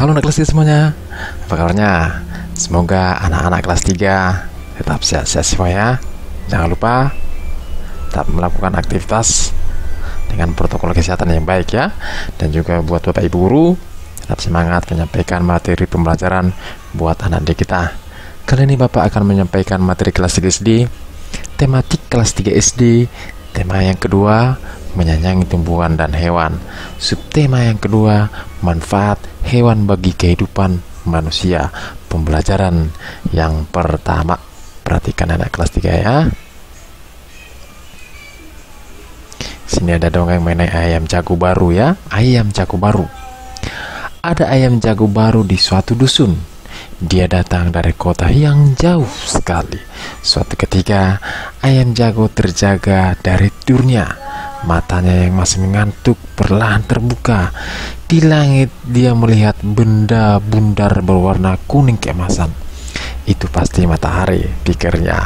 Halo anak kelas 3 semuanya, apa kabarnya? Semoga anak-anak kelas 3 tetap sehat-sehat semua ya. Jangan lupa tetap melakukan aktivitas dengan protokol kesehatan yang baik ya. Dan juga buat Bapak Ibu guru, tetap semangat menyampaikan materi pembelajaran buat anak didik kita. Kali ini Bapak akan menyampaikan materi kelas 3 SD, tematik kelas 3 SD. Tema yang kedua, menyayangi tumbuhan dan hewan. Subtema yang kedua, manfaat hewan bagi kehidupan manusia. Pembelajaran yang pertama, perhatikan anak kelas 3 ya. Sini ada dongeng mengenai ayam jago baru ya. Ayam jago baru. Ada ayam jago baru di suatu dusun. Dia datang dari kota yang jauh sekali. Suatu ketika, ayam jago terjaga dari tidurnya. Matanya yang masih mengantuk perlahan terbuka. Di langit dia melihat benda bundar berwarna kuning keemasan. Itu pasti matahari, pikirnya.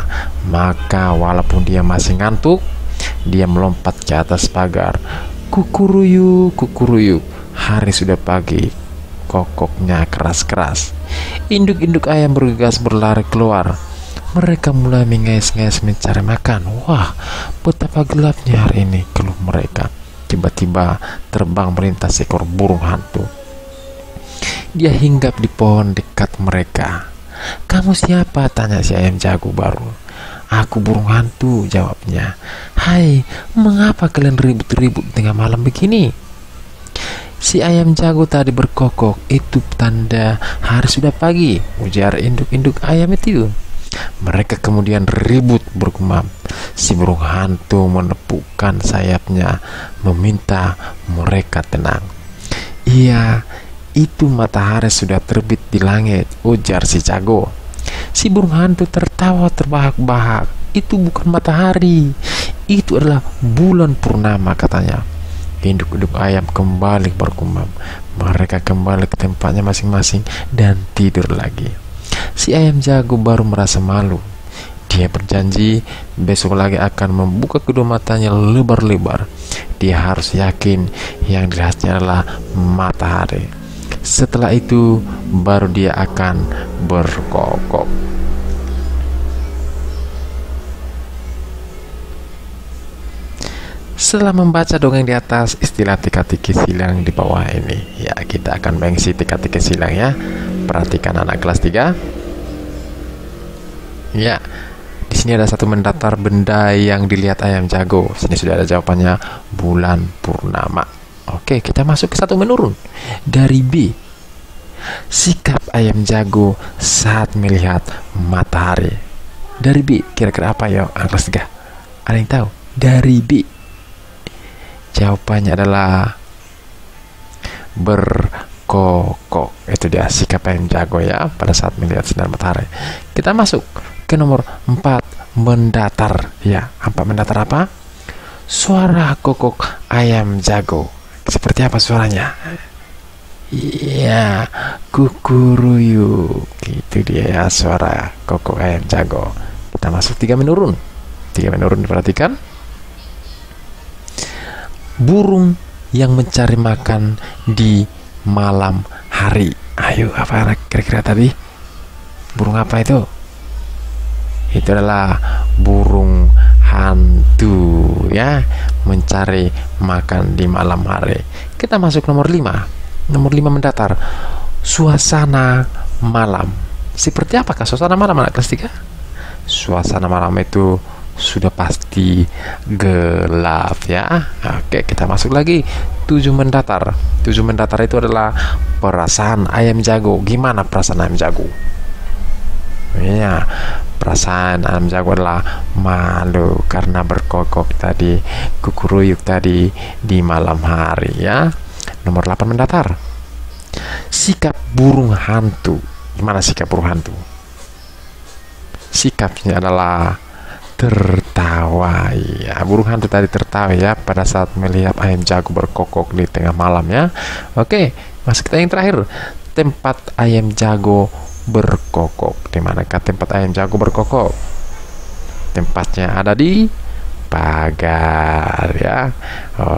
Maka walaupun dia masih ngantuk, dia melompat ke atas pagar. Kukuruyu, kukuruyu. Hari sudah pagi. Kokoknya keras-keras. Induk-induk ayam bergegas berlari keluar. Mereka mulai mengais-ngais mencari makan. Wah, betapa gelapnya hari ini, keluh mereka. Tiba-tiba terbang melintas seekor burung hantu. Dia hinggap di pohon dekat mereka. "Kamu siapa?" tanya si ayam jago baru. "Aku burung hantu," jawabnya. "Hai, mengapa kalian ribut-ribut tengah malam begini?" Si ayam jago tadi berkokok. "Itu tanda hari sudah pagi," ujar induk-induk ayam itu. Mereka kemudian ribut bergumam. Si burung hantu menepukkan sayapnya, meminta mereka tenang. "Iya, itu matahari sudah terbit di langit," ujar si jago. Si burung hantu tertawa terbahak-bahak. "Itu bukan matahari, itu adalah bulan purnama," katanya. Induk-induk ayam kembali bergumam. Mereka kembali ke tempatnya masing-masing dan tidur lagi. Si ayam jago baru merasa malu. Dia berjanji besok lagi akan membuka kedua matanya lebar-lebar. Dia harus yakin yang dilihatnya adalah matahari. Setelah itu baru dia akan berkokok. Setelah membaca dongeng di atas, istilah teka-teki silang di bawah ini. Ya, kita akan mengisi teka-teki silang ya. Perhatikan anak kelas 3. Ya, di sini ada satu mendatar benda yang dilihat ayam jago. Sini sudah ada jawabannya, bulan purnama. Oke, kita masuk ke satu menurun. Dari B, sikap ayam jago saat melihat matahari. Dari B, kira-kira apa ya anak kelas 3? Ada yang tahu? Dari B, jawabannya adalah berkokok. Itu dia sikap ayam jago ya pada saat melihat sinar matahari. Kita masuk ke nomor 4, mendatar ya. 4 mendatar apa? Suara kokok ayam jago. Seperti apa suaranya? Iya, kukuruyu. Itu dia ya suara kokok ayam jago. Kita masuk 3 menurun. 3 menurun diperhatikan. Burung yang mencari makan di malam hari. Ayo, apa kira-kira tadi? Burung apa itu? Itu adalah burung hantu ya, mencari makan di malam hari. Kita masuk nomor 5. Nomor 5 mendatar. Suasana malam. Seperti apakah suasana malam anak kelas 3? Suasana malam itu sudah pasti gelap ya. Oke, kita masuk lagi 7 mendatar. 7 mendatar itu adalah perasaan ayam jago. Gimana perasaan ayam jago? Ya, perasaan ayam jago adalah malu karena berkokok tadi, kukuruyuk tadi di malam hari ya. Nomor 8 mendatar. Sikap burung hantu. Gimana sikap burung hantu? Sikapnya adalah tertawa ya. Burung hantu tadi tertawa ya pada saat melihat ayam jago berkokok di tengah malam ya. Oke, masuk kita yang terakhir, tempat ayam jago berkokok. Di manakah tempat ayam jago berkokok? Tempatnya ada di pagar ya.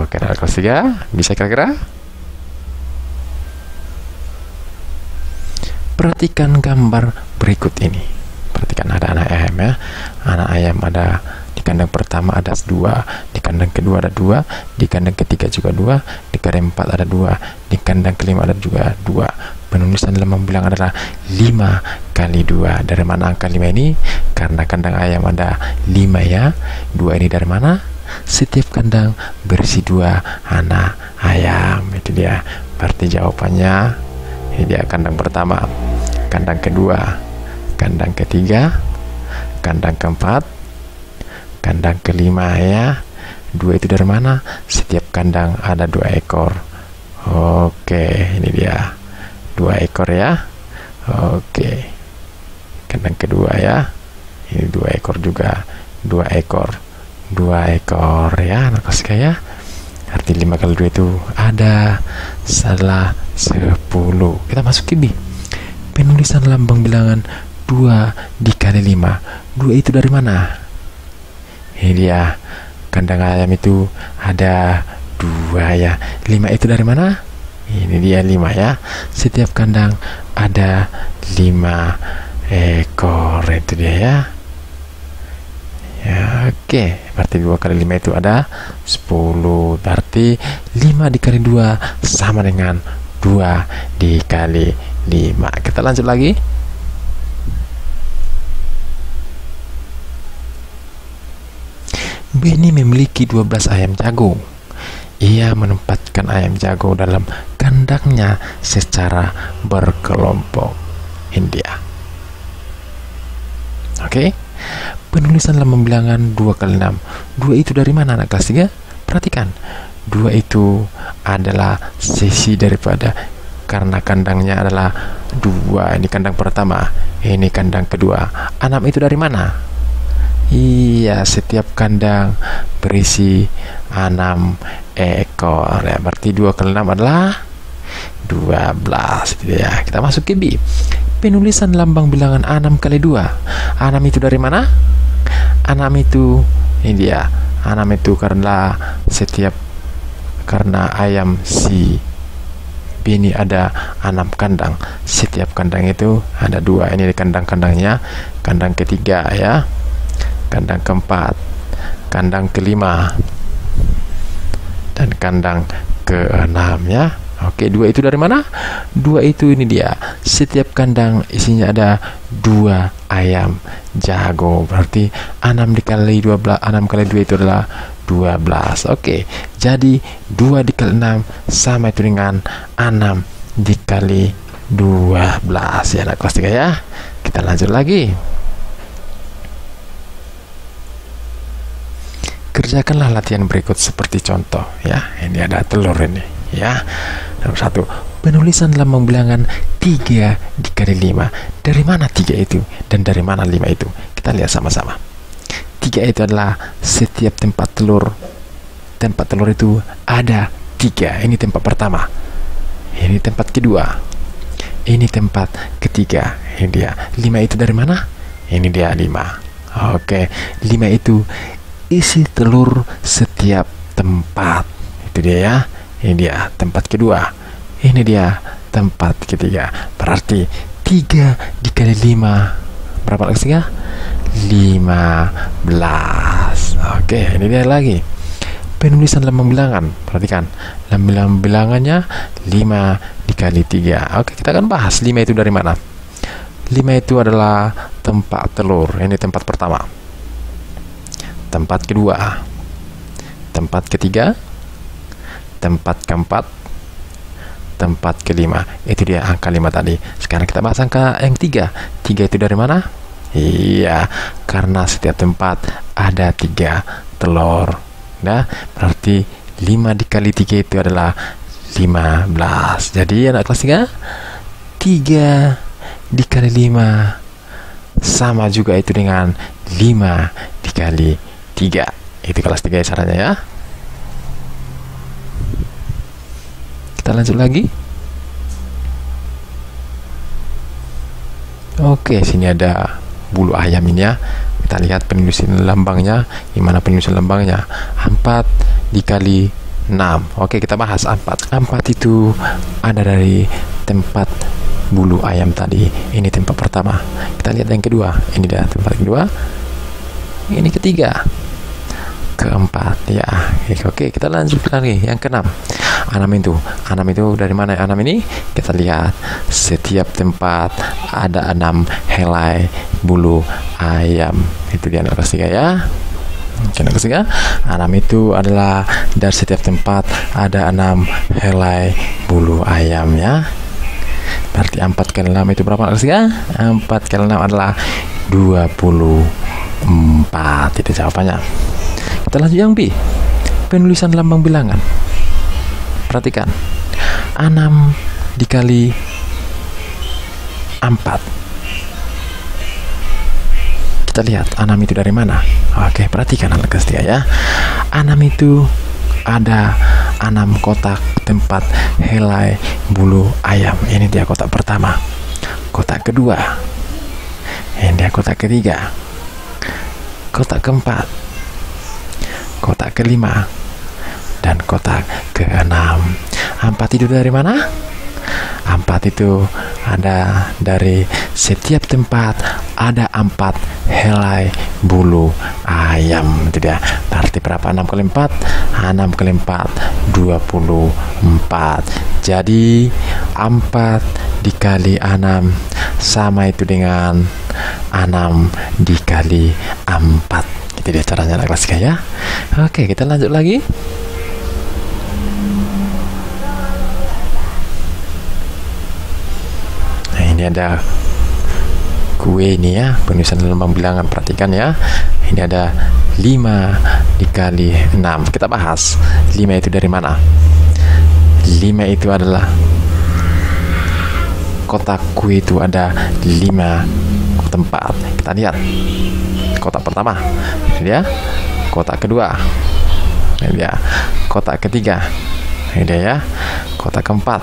Oke, anak kelas 3 bisa kira-kira? Perhatikan gambar berikut ini. Perhatikan ada anak ayam ya. Anak ayam ada di kandang pertama ada 2, di kandang kedua ada 2, di kandang ketiga juga 2, di kandang 4 ada 2, di kandang kelima ada juga 2. Penulisan lambang bilang adalah 5 kali 2. Dari mana angka 5 ini? Karena kandang ayam ada 5 ya. 2 ini dari mana? Setiap kandang berisi 2 anak ayam. Itu dia. Berarti jawabannya ini dia, kandang pertama, kandang kedua, kandang ketiga, kandang keempat, kandang kelima ya. 2 itu dari mana? Setiap kandang ada 2 ekor. Oke, ini dia 2 ekor ya. Oke, kandang kedua ya, ini 2 ekor juga, 2 ekor, 2 ekor ya anak kelas ya. Arti 5 kali 2 itu ada salah 10. Kita masuk ke B. Penulisan lambang bilangan 2 dikali 5. 2 itu dari mana? Ini dia, kandang ayam itu ada 2 ya. 5 itu dari mana? Ini dia 5 ya. Setiap kandang ada 5 ekor. Itu dia ya. Ya, oke. Berarti 2 kali 5 itu ada 10. Berarti 5 dikali 2 sama dengan 2 dikali 5. Kita lanjut lagi. Benny memiliki 12 ayam jago. Ia menempatkan ayam jago dalam kandangnya secara berkelompok. India. Oke. Penulisan lambang bilangan 2 kali 6. 2 itu dari mana anak kelas 3? Perhatikan. 2 itu adalah sisi daripada, karena kandangnya adalah 2. Ini kandang pertama, ini kandang kedua. 6 itu dari mana? Iya, setiap kandang berisi 6 ekor ya. Berarti 2 kali 6 adalah 12 gitu ya. Kita masuk ke B. Penulisan lambang bilangan 6 kali 2. 6 itu dari mana? 6 itu, ini dia. 6 itu karena ayam si Benny ada 6 kandang. Setiap kandang itu ada 2. Ini kandang-kandangnya. Kandang ketiga ya, kandang keempat, kandang kelima, dan kandang keenam ya. Oke, 2 itu dari mana? 2 itu ini dia. Setiap kandang isinya ada 2 ayam jago. Berarti 6 dikali 12, 6 kali 2 itu adalah 12. Oke, jadi 2 dikali 6 sama itu dengan 6 dikali 12 ya anak kelas 3 ya. Kita lanjut lagi. Kerjakanlah latihan berikut seperti contoh ya. Ini ada telur ini ya. Nomor 1, penulisan lambang bilangan 3 dikali 5. Dari mana 3 itu dan dari mana 5 itu? Kita lihat sama-sama. 3 itu adalah setiap tempat telur. Tempat telur itu ada 3. Ini tempat pertama, ini tempat kedua, ini tempat ketiga. Ini dia. 5 itu dari mana? Ini dia 5. Oke, 5 itu isi telur setiap tempat. Itu dia ya. Ini dia tempat kedua, ini dia tempat ketiga. Berarti 3 dikali 5 berapa lagi? 15. Oke, ini dia lagi. Penulisan lambang bilangan. Perhatikan, lambang bilangannya 5 dikali 3. Oke, kita akan bahas 5 itu dari mana. 5 itu adalah tempat telur. Ini tempat pertama, tempat kedua, tempat ketiga, tempat keempat, tempat kelima. Itu dia angka 5 tadi. Sekarang kita bahas angka yang 3. 3 itu dari mana? Iya, karena setiap tempat ada 3 telur. Nah, berarti 5 dikali 3 itu adalah 15. Jadi anak kelas 3, 3 dikali 5 sama juga itu dengan 5 dikali 3. Itu kelas 3 caranya ya. Kita lanjut lagi. Oke, sini ada bulu ayam ini ya. Kita lihat penulisan lambangnya. Gimana penulisan lambangnya? 4 dikali 6. Oke, kita bahas 4. 4 itu ada dari tempat bulu ayam tadi. Ini tempat pertama. Kita lihat yang kedua. Ini dia tempat kedua. Ini ketiga. Keempat ya. Oke, kita lanjut lagi yang keenam. Anam itu dari mana anam ini? Kita lihat setiap tempat ada 6 helai bulu ayam. Itu dia anak kelas 3 ya. Anak kelas 3, anam itu adalah dari setiap tempat ada 6 helai bulu ayam ya. Berarti 4 kali 6 itu berapa anak kelas 3? 4 kali 6 adalah 24. Itu jawabannya. Kita lanjut yang B. Penulisan lambang bilangan. Perhatikan. 6 dikali 4. Kita lihat 6 itu dari mana. Oke, perhatikan anak kelas 3 ya. 6 itu ada 6 kotak tempat helai bulu ayam. Ini dia kotak pertama. Kotak kedua. Ini dia kotak ketiga. Kotak keempat. Kotak kelima. Dan kotak keenam. 4 itu dari mana? 4 itu ada dari setiap tempat ada 4 helai bulu ayam. Itu dia. Berarti berapa? 6 kali 4? 6 kali 4 24. Jadi 4 dikali 6 sama itu dengan 6 dikali 4. Itu dia caranya anak kelas 3 ya. Oke, kita lanjut lagi. Ini ada kue ini ya, penulisan lambang bilangan. Perhatikan ya. Ini ada 5 dikali 6. Kita bahas 5 itu dari mana. 5 itu adalah kotak kue itu ada 5 tempat. Kita lihat kotak pertama. Ini dia. Kotak kedua. Ini dia. Kotak ketiga. Ini dia ya. Kotak keempat.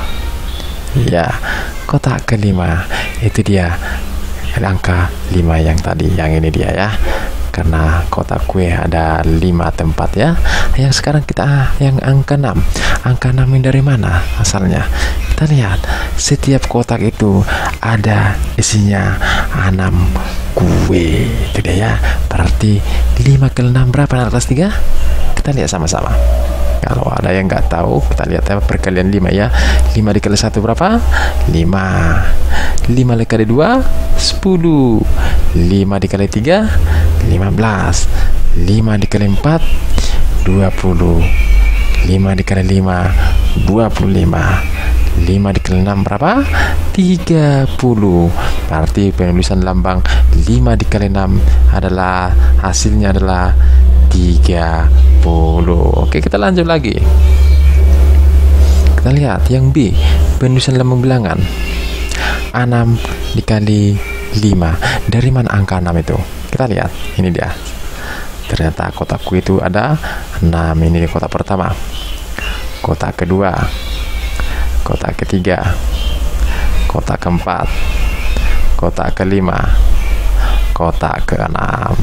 Ya, kotak kelima. Itu dia angka 5 yang tadi. Yang ini dia ya. Karena kotak kue ada 5 tempat ya. Yang sekarang kita yang angka 6. Angka 6 ini dari mana asalnya? Kita lihat setiap kotak itu ada isinya 6 kue. Itu dia ya. Berarti 5 kali 6 berapa anak kelas 3? Kita lihat sama-sama. Kalau ada yang nggak tahu, kita lihat ya, perkalian 5 ya. 5 dikali 1 berapa? 5. 5 dikali 2 10. 5 dikali 3 15. 5 dikali 4 20. 5 dikali 5 25. 5 dikali 6 berapa? 30. Berarti penulisan lambang 5 dikali 6 adalah hasilnya adalah 30. Oke, kita lanjut lagi. Kita lihat yang B, penulisan lambang bilangan. 6 dikali 5. Dari mana angka 6 itu? Kita lihat. Ini dia. Ternyata kotakku itu ada 6. Ini kotak pertama. Kotak kedua. Kotak ketiga. Kotak keempat. Kotak kelima. Kotak keenam.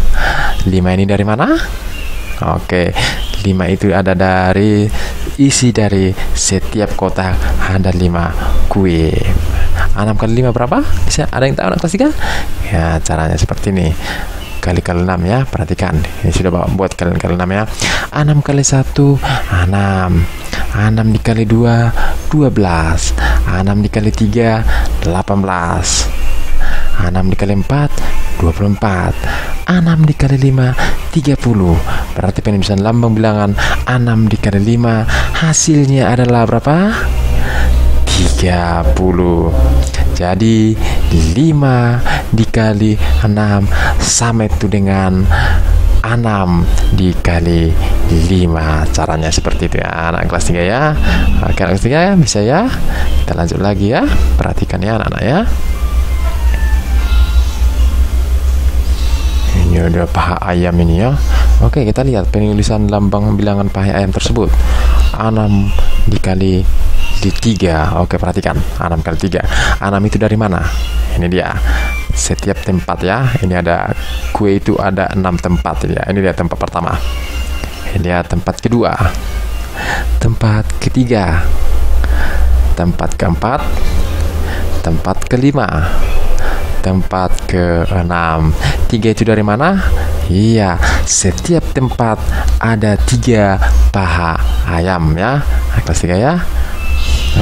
5 ini dari mana? Oke, 5 itu ada dari isi dari setiap kotak ada 5 kue. 6 kali 5 berapa? Bisa ada yang tahu anak kelas 3? Ya, caranya seperti ini. Kali 6 ya, perhatikan. Ini sudah buat kalian kali 6 ya. 6 kali 1 6. 6 dikali 2 12. 6 dikali 3 18. 6 dikali 4 24. 6 dikali 5 30. Berarti penulisan lambang bilangan 6 dikali 5 hasilnya adalah berapa? 30. Jadi 5 dikali 6 sama itu dengan 6 dikali 5. Caranya seperti itu ya anak kelas 3 ya. Oke, anak kelas 3 ya, bisa ya. Kita lanjut lagi ya. Perhatikan ya anak-anak ya. Ini ada paha ayam ini ya. Oke, kita lihat penulisan lambang bilangan paha ayam tersebut. 6 dikali 3. Oke, perhatikan. 6 kali 3. 6 itu dari mana? Ini dia. Setiap tempat ya. Ini ada kue itu ada 6 tempat ya. Ini dia tempat pertama. Ini dia tempat kedua. Tempat ketiga. Tempat keempat. tempat kelima, tempat keenam. 3 itu dari mana? Iya, setiap tempat ada 3 paha ayam ya. Kelas 3 ya.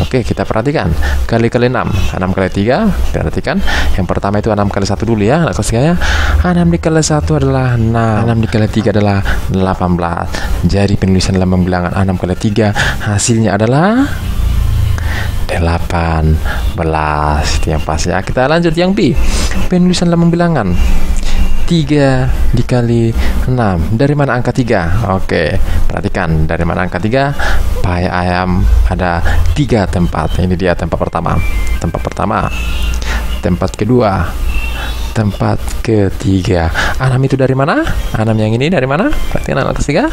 Oke, kita perhatikan. Kali 6, 6 kali 3. Perhatikan. Yang pertama itu 6 kali 1 dulu ya. Kelas 3 ya. 6 dikali 1 adalah 6. 6 dikali 3 adalah 18. Jadi penulisan lambang bilangan 6 kali 3 hasilnya adalah 18. Itu yang pas ya. Kita lanjut yang B. Penulisan lambang bilangan 3 dikali 6. Dari mana angka 3? Oke, perhatikan. Dari mana angka 3? Paha ayam ada 3 tempat. Ini dia tempat pertama. Tempat pertama. Tempat kedua. Tempat ketiga. 6 itu dari mana? 6 yang ini dari mana? Perhatikan anak kelas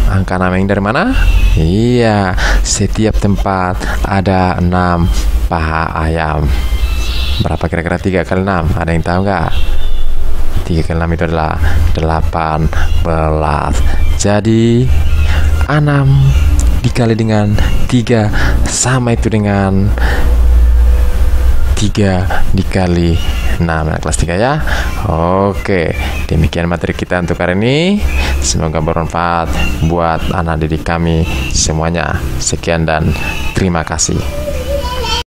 3. Angka 6 yang dari mana? Iya, setiap tempat ada 6 paha ayam. Berapa kira-kira 3 kali 6? Ada yang tahu nggak? 3 kali 6 itu adalah 18. Jadi 6 dikali dengan 3 sama itu dengan 3 dikali 6. Nah, kelas 3 ya. Oke, demikian materi kita untuk hari ini. Semoga bermanfaat buat anak didik kami semuanya. Sekian dan terima kasih.